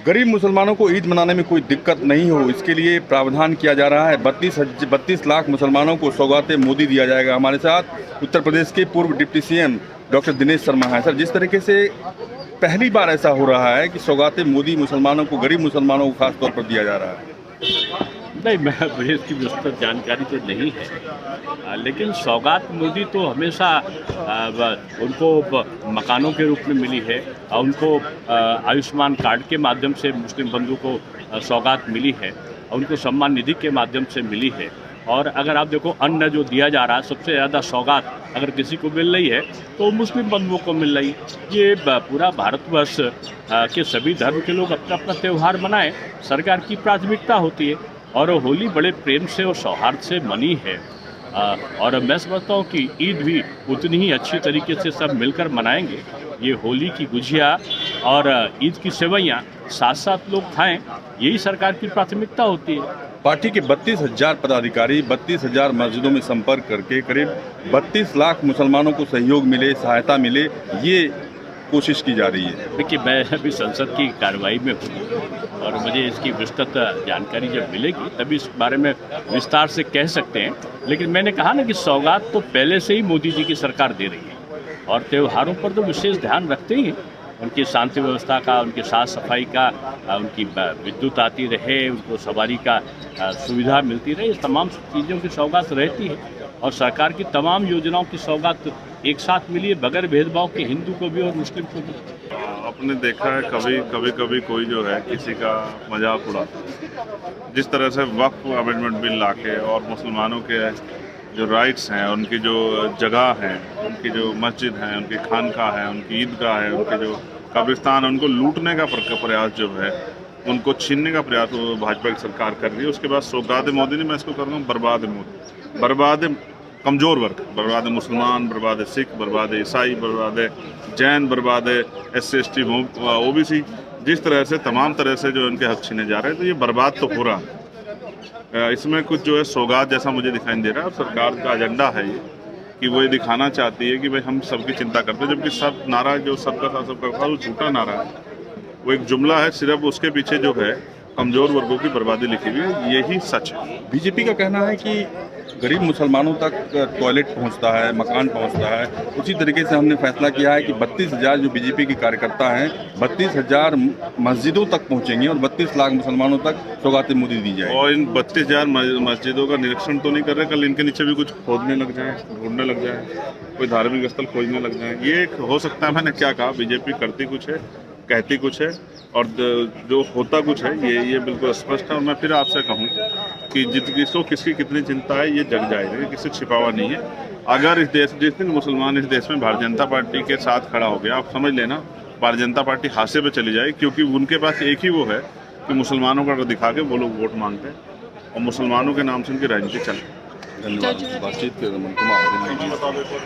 गरीब मुसलमानों को ईद मनाने में कोई दिक्कत नहीं हो, इसके लिए प्रावधान किया जा रहा है। 32 लाख मुसलमानों को सौगात मोदी दिया जाएगा। हमारे साथ उत्तर प्रदेश के पूर्व deputy CM doctor Dinesh Sharma हैं। सर, जिस तरीके से पहली बार ऐसा हो रहा है कि सौगात मोदी मुसलमानों को, गरीब मुसलमानों को खास तौर पर दिया जा रहा है। नहीं, मुझे इसकी विस्तृत जानकारी तो नहीं है, लेकिन सौगात मोदी तो हमेशा उनको मकानों के रूप में मिली है और उनको आयुष्मान कार्ड के माध्यम से मुस्लिम बंधु को सौगात मिली है और उनको सम्मान निधि के माध्यम से मिली है। और अगर आप देखो अन्न जो दिया जा रहा है, सबसे ज़्यादा सौगात अगर किसी को मिल रही है तो मुस्लिम बंधुओं को मिल रही। ये पूरा भारतवर्ष के सभी धर्म के लोग अपना अपना त्यौहार मनाएं, सरकार की प्राथमिकता होती है और होली बड़े प्रेम से और सौहार्द से मनी है। और मैं समझता हूँ कि ईद भी उतनी ही अच्छी तरीके से सब मिलकर मनाएंगे। ये होली की गुजिया और ईद की सेवैयाँ साथ साथ लोग खाएं, यही सरकार की प्राथमिकता होती है। पार्टी के 32,000 पदाधिकारी 32,000 मस्जिदों में संपर्क करके करीब 32 लाख मुसलमानों को सहयोग मिले, सहायता मिले, ये कोशिश की जा रही है। देखिए, मैं अभी संसद की कार्रवाई में हूँ और मुझे इसकी विस्तृत जानकारी जब मिलेगी तभी इस बारे में विस्तार से कह सकते हैं। लेकिन मैंने कहा ना कि सौगात तो पहले से ही मोदी जी की सरकार दे रही है और त्योहारों पर तो विशेष ध्यान रखते ही हैं। उनकी शांति व्यवस्था का, उनकी साफ़ सफाई का, उनकी विद्युत आती रहे, उनको सवारी का सुविधा मिलती रहे, इस तमाम चीज़ों की सौगात रहती है। और सरकार की तमाम योजनाओं की सौगात एक साथ मिली है, बगैर भेदभाव के, हिंदू को भी और मुस्लिम को भी। आपने देखा है कभी कभी जो है किसी का मजाक उड़ाता है। जिस तरह से वक्फ अमेंडमेंट बिल लाके और मुसलमानों के जो राइट्स हैं, उनकी जो जगह है, उनकी जो मस्जिद है, उनकी खानकाह है, उनकी ईदगाह है, उनके जो कब्रिस्तान है, उनको लूटने का प्रयास जो है, उनको छीनने का प्रयास भाजपा की सरकार कर रही है। उसके बाद सौगात मोदी ने, मैं इसको कर रहा हूँ बर्बाद मोदी, बर्बाद कमज़ोर वर्ग, बर्बाद मुसलमान, बर्बाद सिख, बर्बाद ईसाई, बर्बाद जैन, बर्बाद SC/ST OBC। जिस तरह से तमाम तरह से जो इनके हक छीने जा रहे हैं, तो ये बर्बाद तो हो रहा है। इसमें कुछ जो है सौगात जैसा मुझे दिखाई दे रहा है और सरकार का एजेंडा है ये कि वो ये दिखाना चाहती है कि भाई हम सबकी चिंता करते हैं, जबकि सब नारा जो सबका साथ सबका साथ, वो झूठा नारा है। वो एक जुमला है, सिर्फ उसके पीछे जो है कमज़ोर वर्गों की बर्बादी लिखी हुई है, यही सच है। बीजेपी का कहना है कि गरीब मुसलमानों तक टॉयलेट पहुंचता है, मकान पहुंचता है। उसी तरीके से हमने फैसला किया है कि 32,000 जो बीजेपी के कार्यकर्ता हैं, 32,000 मस्जिदों तक पहुंचेंगे और 32 लाख मुसलमानों तक सौगात मोदी दी जाएगी। और इन 32,000 मस्जिदों का निरीक्षण तो नहीं कर रहे, कल इनके नीचे भी कुछ खोदने लग जाए, ढूंढने लग जाए, कोई धार्मिक स्थल खोजने लग जाए। ये हो सकता है, मैंने क्या कहा, बीजेपी करती कुछ है, कहती कुछ है और जो होता कुछ है, ये बिल्कुल स्पष्ट है। और मैं फिर आपसे कहूँ कि जिसको किसकी कितनी चिंता है, ये जग जाएगा, ये किसी छिपावा नहीं है। अगर इस देश, जिस दिन मुसलमान इस देश में भारतीय जनता पार्टी के साथ खड़ा हो गया, आप समझ लेना भारतीय जनता पार्टी हाशिए पे चली जाए, क्योंकि उनके पास एक ही वो है कि मुसलमानों का दिखा के वो लोग वोट मांगते हैं और मुसलमानों के नाम से उनकी राजनीति चले। धन्यवाद। बातचीत के